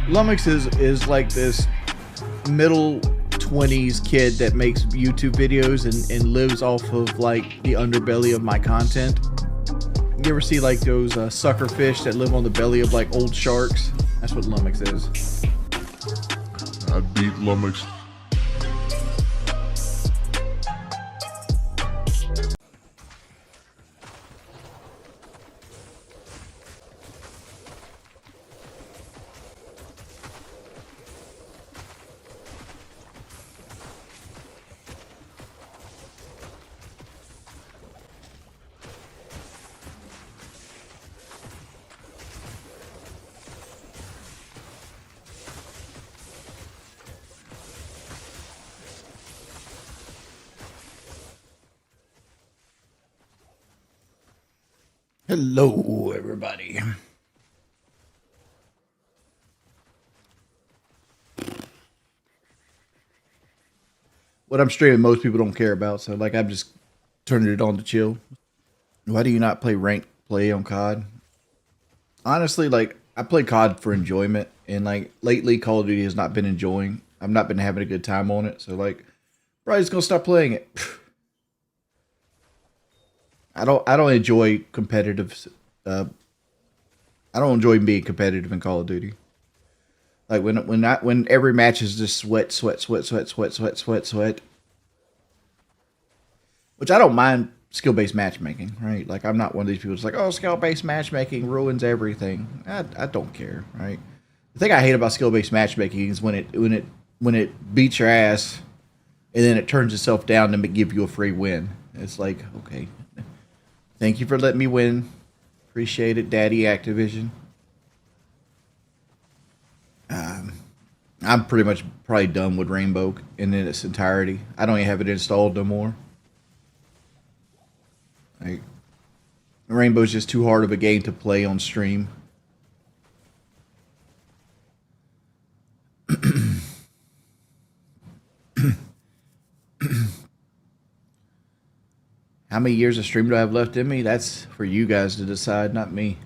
Lummox is like this middle 20s kid that makes YouTube videos and lives off of like the underbelly of my content. You ever see like those sucker fish that live on the belly of like old sharks? That's what Lummox is. I beat Lummox. Hello, everybody. What I'm streaming, most people don't care about, so like I'm just turning it on to chill. Why do you not play ranked play on COD? Honestly, like I play COD for enjoyment, and like lately Call of Duty has not been enjoying. I've not been having a good time on it, so like probably just gonna stop playing it. I don't enjoy competitive. I don't enjoy being competitive in Call of Duty. Like when every match is just sweat, sweat, sweat, sweat, sweat, sweat, sweat, sweat. Which I don't mind skill based matchmaking, right? Like I'm not one of these people that's like, oh, skill based matchmaking ruins everything. I don't care, right? The thing I hate about skill based matchmaking is when it beats your ass and then it turns itself down to give you a free win. It's like, okay, thank you for letting me win. Appreciate it, Daddy Activision. I'm pretty much probably done with Rainbow in its entirety. I don't even have it installed no more. Like, Rainbow's just too hard of a game to play on stream. How many years of stream do I have left in me? That's for you guys to decide, not me.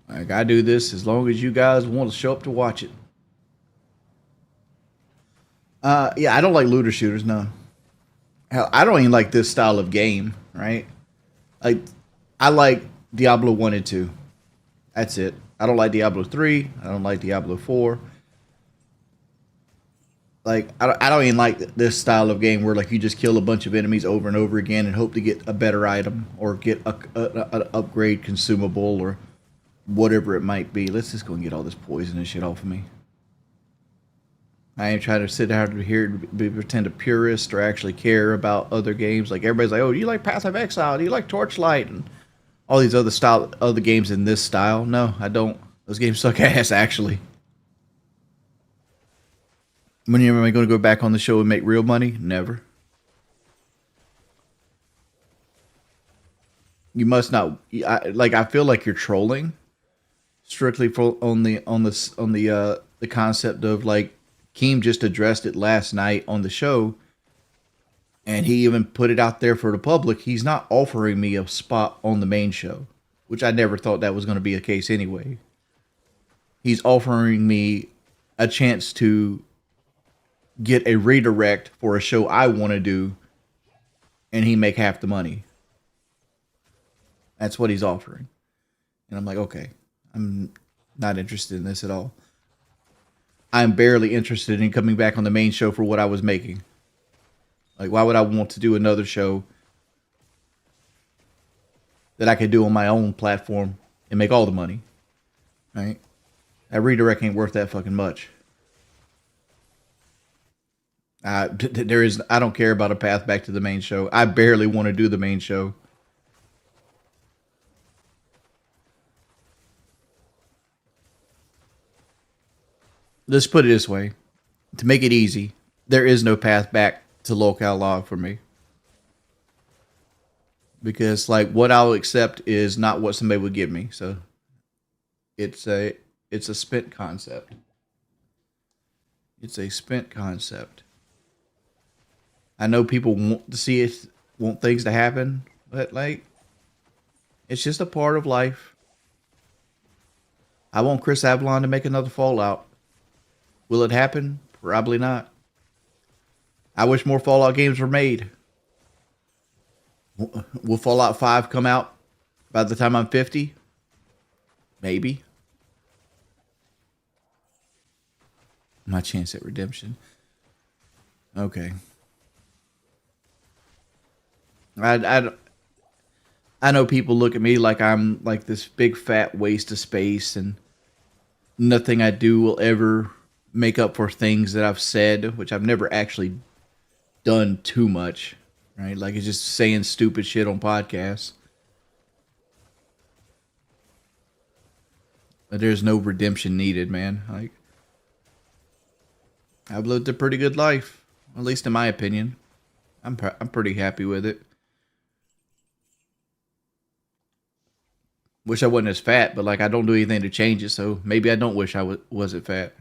Like I do this as long as you guys want to show up to watch it. Yeah, I don't like looter shooters. No, hell, I don't even like this style of game. Right? Like, I like Diablo 1 and 2. That's it. I don't like Diablo 3. I don't like Diablo 4. Like, I don't even like this style of game where like you just kill a bunch of enemies over and over again and hope to get a better item or get an upgrade consumable or whatever it might be. Let's just go and get all this poison and shit off of me. I ain't trying to sit out here to pretend a purist or actually care about other games. Like everybody's like, oh, do you like Path of Exile? Do you like Torchlight? And all these other games in this style. No, I don't. Those games suck ass, actually. When am I going to go back on the show and make real money? Never. You must not. I feel like you're trolling, strictly for the concept of like Keem just addressed it last night on the show, and he even put it out there for the public. He's not offering me a spot on the main show, which I never thought that was going to be the case anyway. He's offering me a chance to get a redirect for a show I want to do, and he make half the money. That's what he's offering. And I'm like, okay, I'm not interested in this at all. I'm barely interested in coming back on the main show for what I was making. Like, why would I want to do another show that I could do on my own platform and make all the money? Right? That redirect ain't worth that fucking much. I don't care about a path back to the main show. I barely want to do the main show. Let's put it this way. To make it easy, there is no path back to locale log for me. Because like what I'll accept is not what somebody would give me. So it's a spent concept. It's a spent concept. I know people want to see it want things to happen, but like, it's just a part of life. I want Chris Avalon to make another Fallout. Will it happen? Probably not. I wish more Fallout games were made. Will Fallout 5 come out by the time I'm 50? Maybe. My chance at redemption. Okay. I know people look at me like I'm like this big fat waste of space and nothing I do will ever make up for things that I've said, which I've never actually done too much, right? Like it's just saying stupid shit on podcasts. But there's no redemption needed, man. Like I've lived a pretty good life, at least in my opinion. I'm pretty happy with it. Wish I wasn't as fat, but like I don't do anything to change it, so maybe I don't wish I wasn't fat.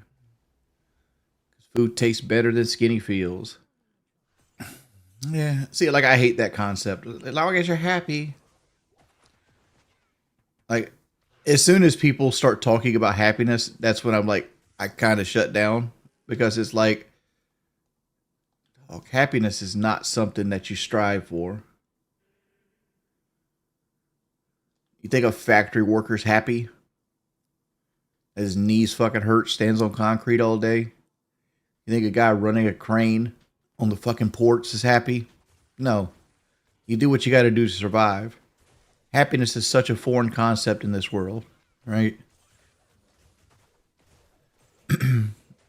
Food tastes better than skinny feels. Yeah, see, like I hate that concept. As long as you're happy. Like, as soon as people start talking about happiness, that's when I'm like, I kind of shut down because it's like, oh, happiness is not something that you strive for. You think a factory worker's happy? His knees fucking hurt, stands on concrete all day? You think a guy running a crane on the fucking ports is happy? No. You do what you got to do to survive. Happiness is such a foreign concept in this world, right?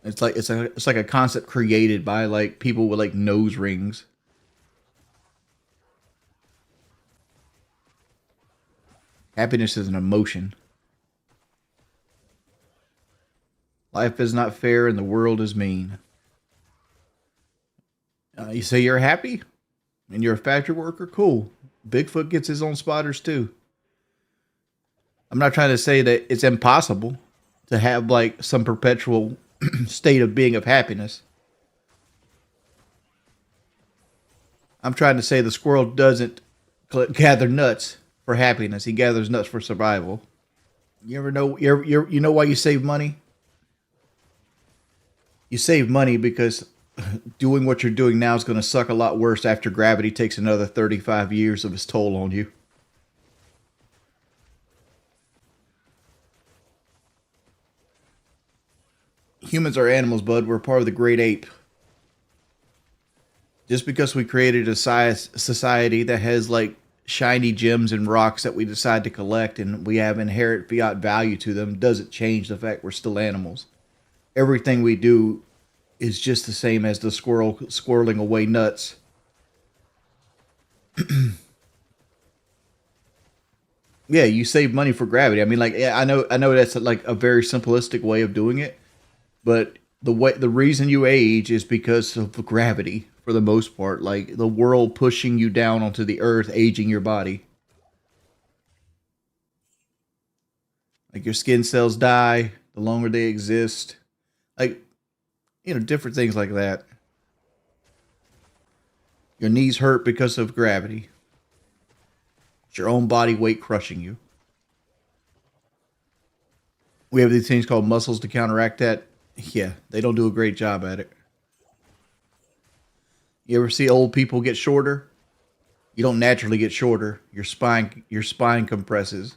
It's like a concept created by like people with like nose rings. Happiness is an emotion. Life is not fair and the world is mean. You say you're happy and you're a factory worker? Cool. Bigfoot gets his own spotters too. I'm not trying to say that it's impossible to have like some perpetual state of being of happiness. I'm trying to say the squirrel doesn't gather nuts for happiness. He gathers nuts for survival. You ever know? You know why you save money? You save money because doing what you're doing now is going to suck a lot worse after gravity takes another 35 years of its toll on you. Humans are animals, bud. We're part of the great ape. Just because we created a society that has like shiny gems and rocks that we decide to collect and we have inherent fiat value to them doesn't change the fact we're still animals. Everything we do is just the same as the squirrel squirreling away nuts. Yeah, you save money for gravity. I mean, like, yeah, I know that's like a very simplistic way of doing it, but the reason you age is because of gravity for the most part. Like the world pushing you down onto the earth, aging your body. Like your skin cells die the longer they exist. Like, you know, different things like that. Your knees hurt because of gravity. It's your own body weight crushing you. We have these things called muscles to counteract that. Yeah, they don't do a great job at it. You ever see old people get shorter? You don't naturally get shorter. Your spine compresses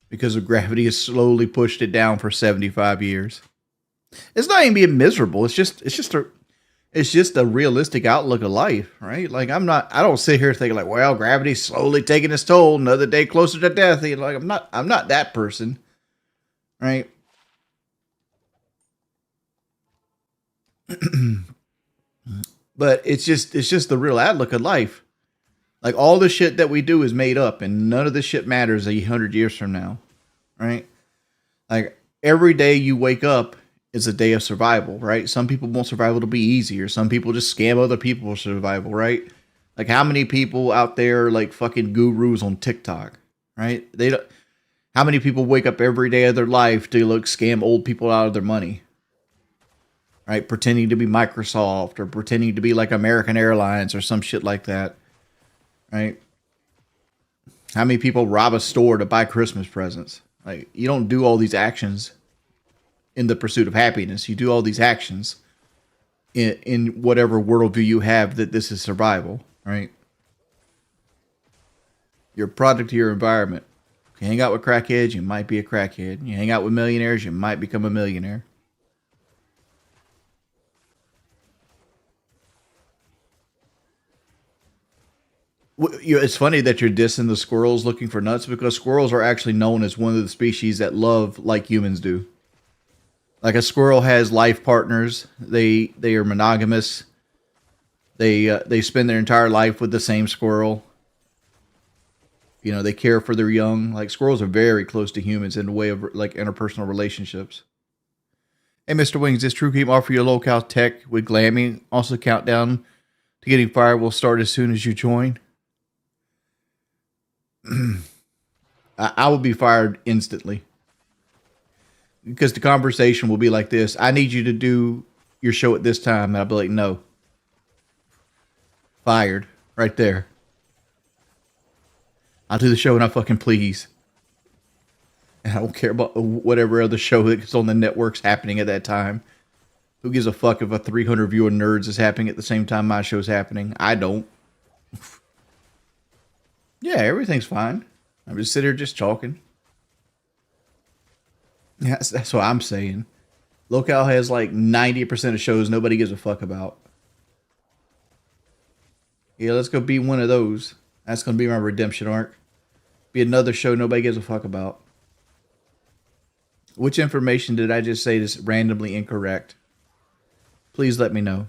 because of gravity has slowly pushed it down for 75 years. It's not even being miserable. It's just a realistic outlook of life, right? Like I don't sit here thinking like, well, gravity's slowly taking its toll, another day closer to death. You know, like I'm not that person, right? But it's just the real outlook of life. Like all the shit that we do is made up, and none of this shit matters 100 years from now, right? Like every day you wake up is a day of survival, right? Some people want survival to be easier. Some people just scam other people for survival, right? Like how many people out there are like fucking gurus on TikTok, right? They don't. How many people wake up every day of their life to look scam old people out of their money, right? Pretending to be Microsoft or pretending to be like American Airlines or some shit like that. right? How many people rob a store to buy Christmas presents? Like, you don't do all these actions in the pursuit of happiness. You do all these actions in whatever worldview you have that this is survival, right? You're a product of your environment. If you hang out with crackheads, you might be a crackhead. You hang out with millionaires, you might become a millionaire. It's funny that you're dissing the squirrels looking for nuts because squirrels are actually known as one of the species that love like humans do. Like a squirrel has life partners. They are monogamous. They spend their entire life with the same squirrel. You know, they care for their young. Like squirrels are very close to humans in the way of like interpersonal relationships. Hey, Mr. Wings, this True Cream offer you a low-cal tech with Glammy. Also, countdown to getting fired will start as soon as you join. I will be fired instantly. Because the conversation will be like this. I need you to do your show at this time. And I'll be like, no. Fired. Right there. I'll do the show when I fucking please. And I don't care about whatever other show that's on the network's happening at that time. Who gives a fuck if a 300 viewer Nerds is happening at the same time my show's happening? I don't. Yeah, everything's fine. I'm just sitting here just talking. Yeah, that's what I'm saying. Locale has like 90% of shows nobody gives a fuck about. Yeah, let's go be one of those. That's going to be my redemption arc. Be another show nobody gives a fuck about. Which information did I just say is randomly incorrect? Please let me know.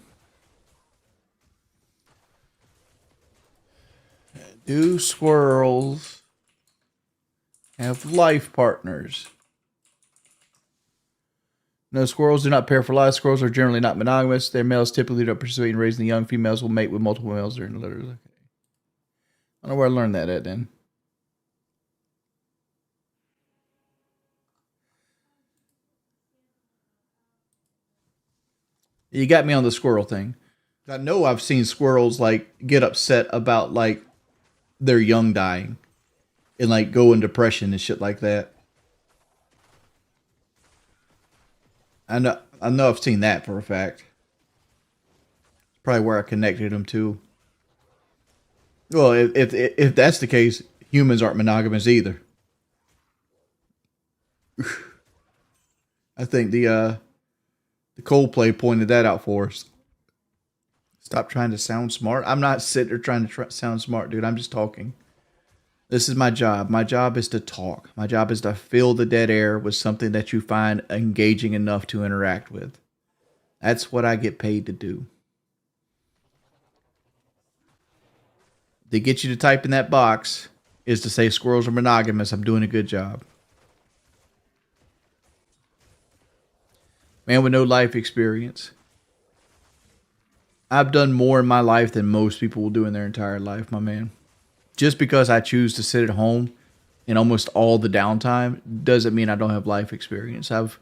Do squirrels have life partners? No, squirrels do not pair for life. Squirrels are generally not monogamous. Their males typically don't pursue and raising the young. Females will mate with multiple males during the litters. Okay. I don't know where I learned that at then. You got me on the squirrel thing. I know I've seen squirrels like get upset about like their young dying and like go in depression and shit like that. I know I've seen that for a fact. It's probably where I connected them to. Well, if that's the case, humans aren't monogamous either. I think the Coldplay pointed that out for us. Stop trying to sound smart. I'm not sitting there trying to sound smart, dude. I'm just talking. This is my job. My job is to talk. My job is to fill the dead air with something that you find engaging enough to interact with. That's what I get paid to do. To get you to type in that box is to say squirrels are monogamous. I'm doing a good job. Man with no life experience. I've done more in my life than most people will do in their entire life, my man. Just because I choose to sit at home in almost all the downtime doesn't mean I don't have life experience. I've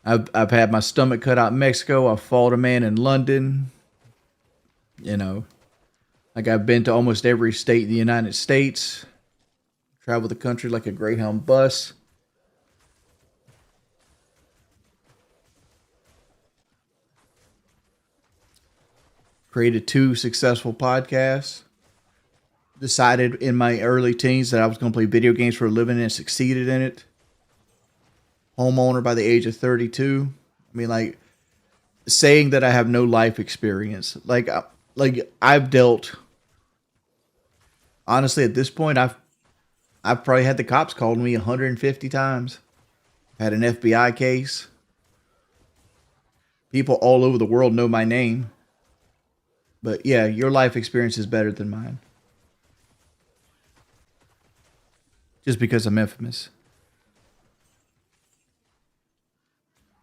had my stomach cut out in Mexico. I've fought a man in London. You know, like I've been to almost every state in the United States. Traveled the country like a Greyhound bus. Created 2 successful podcasts. Decided in my early teens that I was going to play video games for a living and succeeded in it. Homeowner by the age of 32. I mean, like, saying that I have no life experience. Like I've dealt. Honestly, at this point, I've probably had the cops called me 150 times. Had an FBI case. People all over the world know my name. But yeah, your life experience is better than mine. Just because I'm infamous.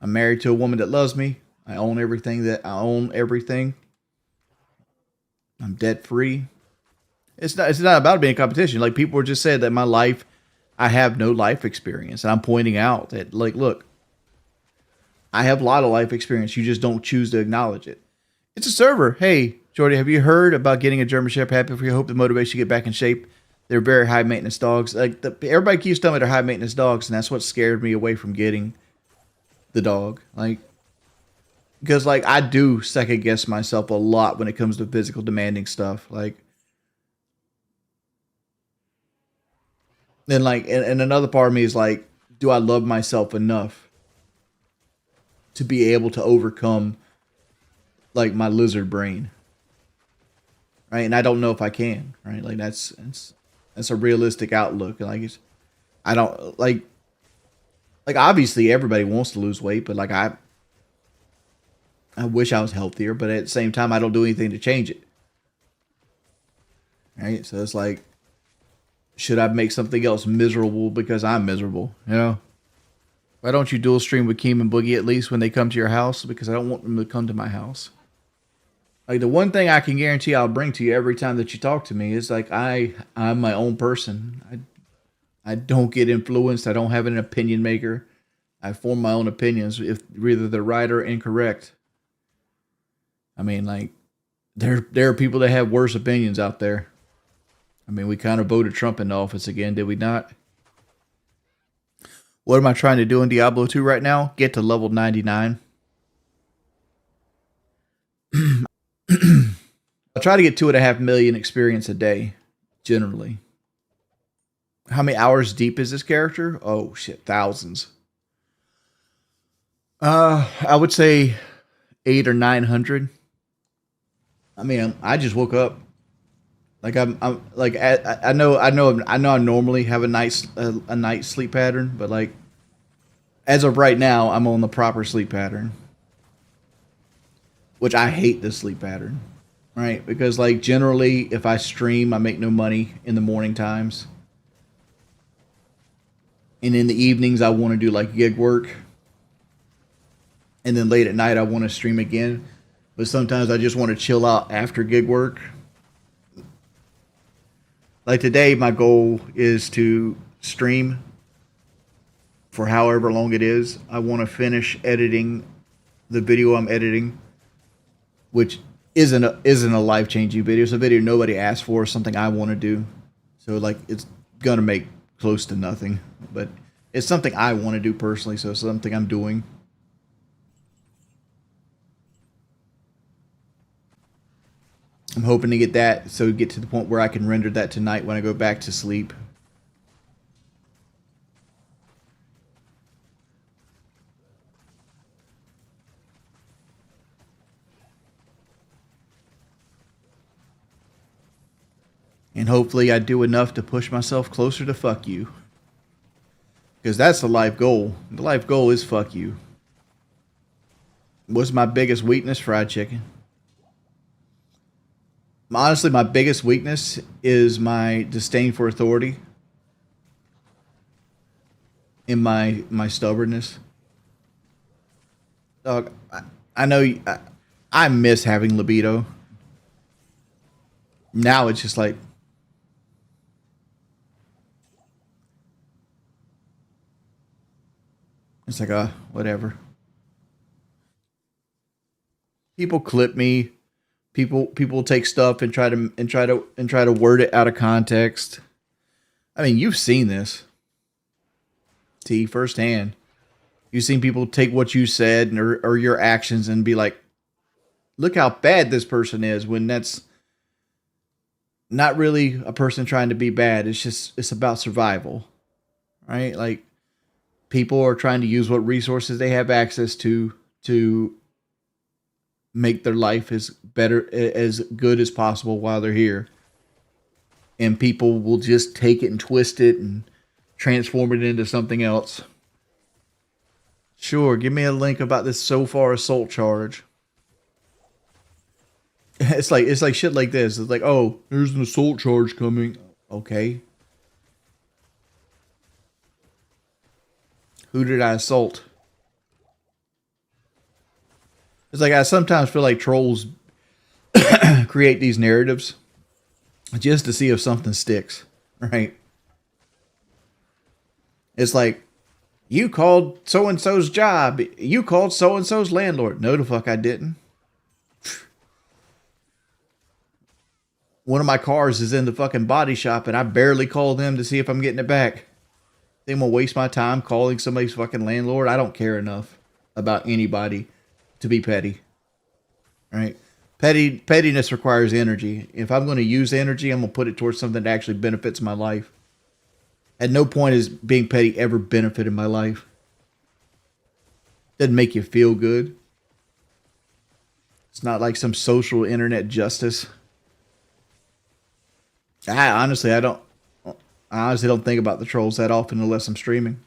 I'm married to a woman that loves me. I own everything. I'm debt free. It's not about being a competition. Like people just said that my life, I have no life experience. And I'm pointing out that like, look, I have a lot of life experience. You just don't choose to acknowledge it. It's a server. Hey, Jordy, have you heard about getting a German Shepherd? Happy for you. Hope the motivates you to get back in shape. They're very high maintenance dogs. Like everybody keeps telling me they're high maintenance dogs, and that's what scared me away from getting the dog. Like, because like I do second guess myself a lot when it comes to physical demanding stuff. Like, and and another part of me is like, do I love myself enough to be able to overcome like my lizard brain? Right, and I don't know if I can. Right, like that's a realistic outlook. Like, I don't like obviously everybody wants to lose weight, but like I wish I was healthier, but at the same time I don't do anything to change it. Right, so it's like, should I make something else miserable because I'm miserable? You know, why don't you dual stream with Keem and Boogie at least when they come to your house? Because I don't want them to come to my house. Like, the one thing I can guarantee I'll bring to you every time that you talk to me is like I'm my own person. I don't get influenced. I don't have an opinion maker. I form my own opinions, if whether they're right or incorrect. I mean, like, there are people that have worse opinions out there. I mean, we kind of voted Trump into office again, did we not? What am I trying to do in Diablo 2 right now? Get to level 99. I try to get 2.5 million experience a day, generally. How many hours deep is this character? Oh shit, thousands. I would say 800 or 900. I mean, I just woke up. Like I'm like I know I normally have a night sleep pattern, but like as of right now, I'm on the proper sleep pattern, which I hate this sleep pattern, right? Because like generally, if I stream, I make no money in the morning times, and in the evenings, I want to do like gig work, and then late at night, I want to stream again. But sometimes I just want to chill out after gig work. Like today, my goal is to stream for however long it is. I want to finish editing the video I'm editing, which isn't a life changing video. It's a video nobody asked for. Something I want to do. So like it's gonna make close to nothing, but it's something I want to do personally. So it's something I'm doing. I'm hoping to get that, so get to the point where I can render that tonight when I go back to sleep. And hopefully I do enough to push myself closer to fuck you. Because that's the life goal. The life goal is fuck you. What's my biggest weakness? Fried chicken. Honestly, my biggest weakness is my disdain for authority and my stubbornness. Dog, I know I miss having libido. Now it's just like, it's like, whatever. People clip me. People take stuff and try to word it out of context. I mean, you've seen this, T, firsthand. You've seen people take what you said or your actions and be like, look how bad this person is, when that's not really a person trying to be bad. It's about survival, right? Like, people are trying to use what resources they have access to make their life as good as possible while they're here. And people will just take it and twist it and transform it into something else. Sure, give me a link about this so far assault charge. It's like shit like this. It's like, oh, there's an assault charge coming. Okay. Who did I assault? It's like I sometimes feel like trolls create these narratives just to see if something sticks, right? It's like, you called so-and-so's job. You called so-and-so's landlord. No, the fuck I didn't. one of my cars is in the fucking body shop and I barely call them to see if I'm getting it back. They won't waste my time calling somebody's fucking landlord. I don't care enough about anybody to be petty. Right? Pettiness requires energy. If I'm going to use energy, I'm going to put it towards something that actually benefits my life. At no point has being petty ever benefited my life. Doesn't make you feel good. It's not like some social internet justice. I honestly don't think about the trolls that often unless I'm streaming.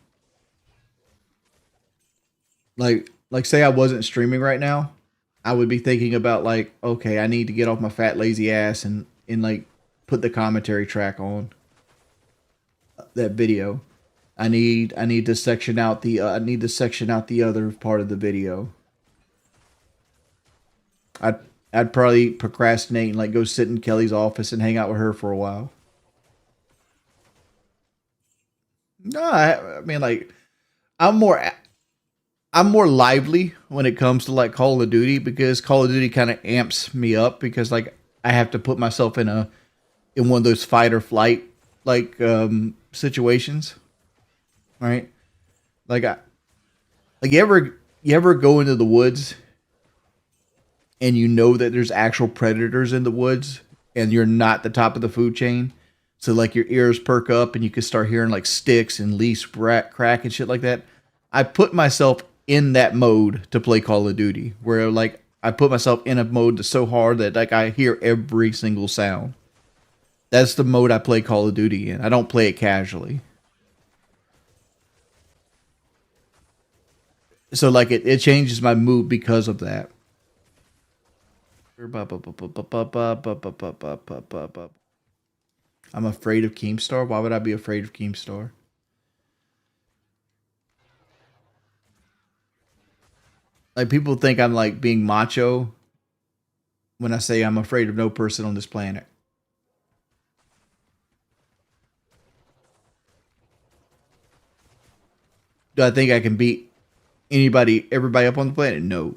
Like say I wasn't streaming right now, I would be thinking about like, okay, I need to get off my fat lazy ass and like put the commentary track on that video. I need to section out the other part of the video. I'd probably procrastinate and like go sit in Kelly's office and hang out with her for a while. No, I mean like I'm more lively when it comes to like Call of Duty because Call of Duty kind of amps me up because like I have to put myself in one of those fight or flight like situations, right? Like you ever go into the woods and you know that there's actual predators in the woods and you're not the top of the food chain. So like your ears perk up and you can start hearing like sticks and leaves crack and shit like that. I put myself in that mode to play Call of Duty where like I put myself in a mode that's so hard that like I hear every single sound. That's the mode I play Call of Duty in. I don't play it casually. So like it changes my mood because of that. I'm afraid of Keemstar. Why would I be afraid of Keemstar? Like people think I'm like being macho when I say I'm afraid of no person on this planet. Do I think I can beat everybody up on the planet? No.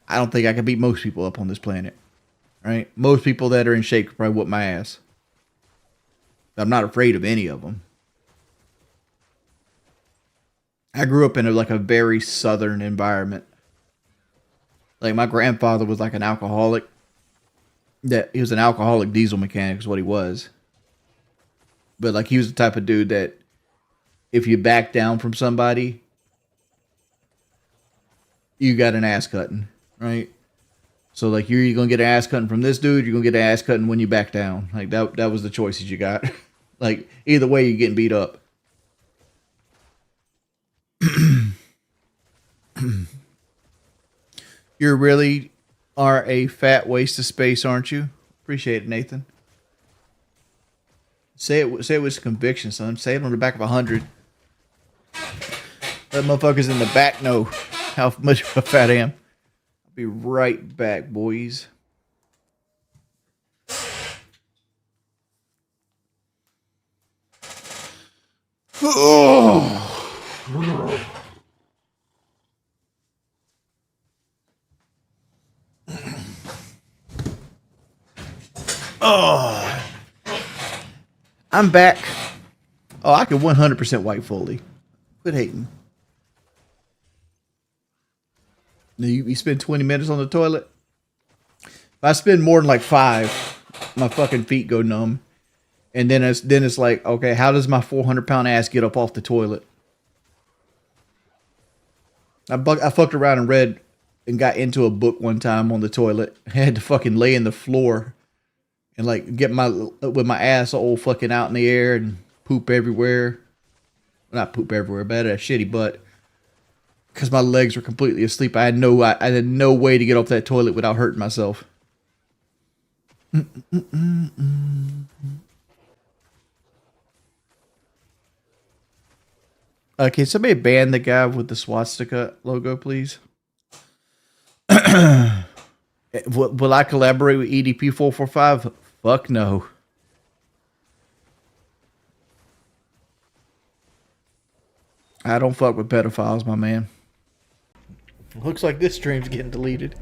I don't think I can beat most people up on this planet. Right? Most people that are in shape could probably whoop my ass. I'm not afraid of any of them. I grew up in a very southern environment. Like my grandfather was like an alcoholic. He was an alcoholic diesel mechanic is what he was. But like he was the type of dude that if you back down from somebody, you got an ass cutting, right? So like you're gonna get an ass cutting from this dude, you're gonna get an ass cutting when you back down. Like that was the choices you got. Like either way, you're getting beat up. You really are a fat waste of space, aren't you? Appreciate it, Nathan. Say it with conviction, son. Say it on the back of 100. Let motherfuckers in the back know how much of a fat I am. I'll be right back, boys. Oh. Oh. I'm back. Oh, I could 100% white fully. Quit hating. You spend 20 minutes on the toilet? If I spend more than like 5, my fucking feet go numb. And then it's like, okay, how does my 400-pound ass get up off the toilet? I fucked around and read and got into a book one time on the toilet. I had to fucking lay in the floor and like get with my ass all fucking out in the air and poop everywhere. Not poop everywhere, but I had a shitty butt. Because my legs were completely asleep. I had no way to get off that toilet without hurting myself. Can somebody ban the guy with the swastika logo, please? Will I collaborate with EDP 445? Fuck no. I don't fuck with pedophiles, my man. Looks like this stream's getting deleted.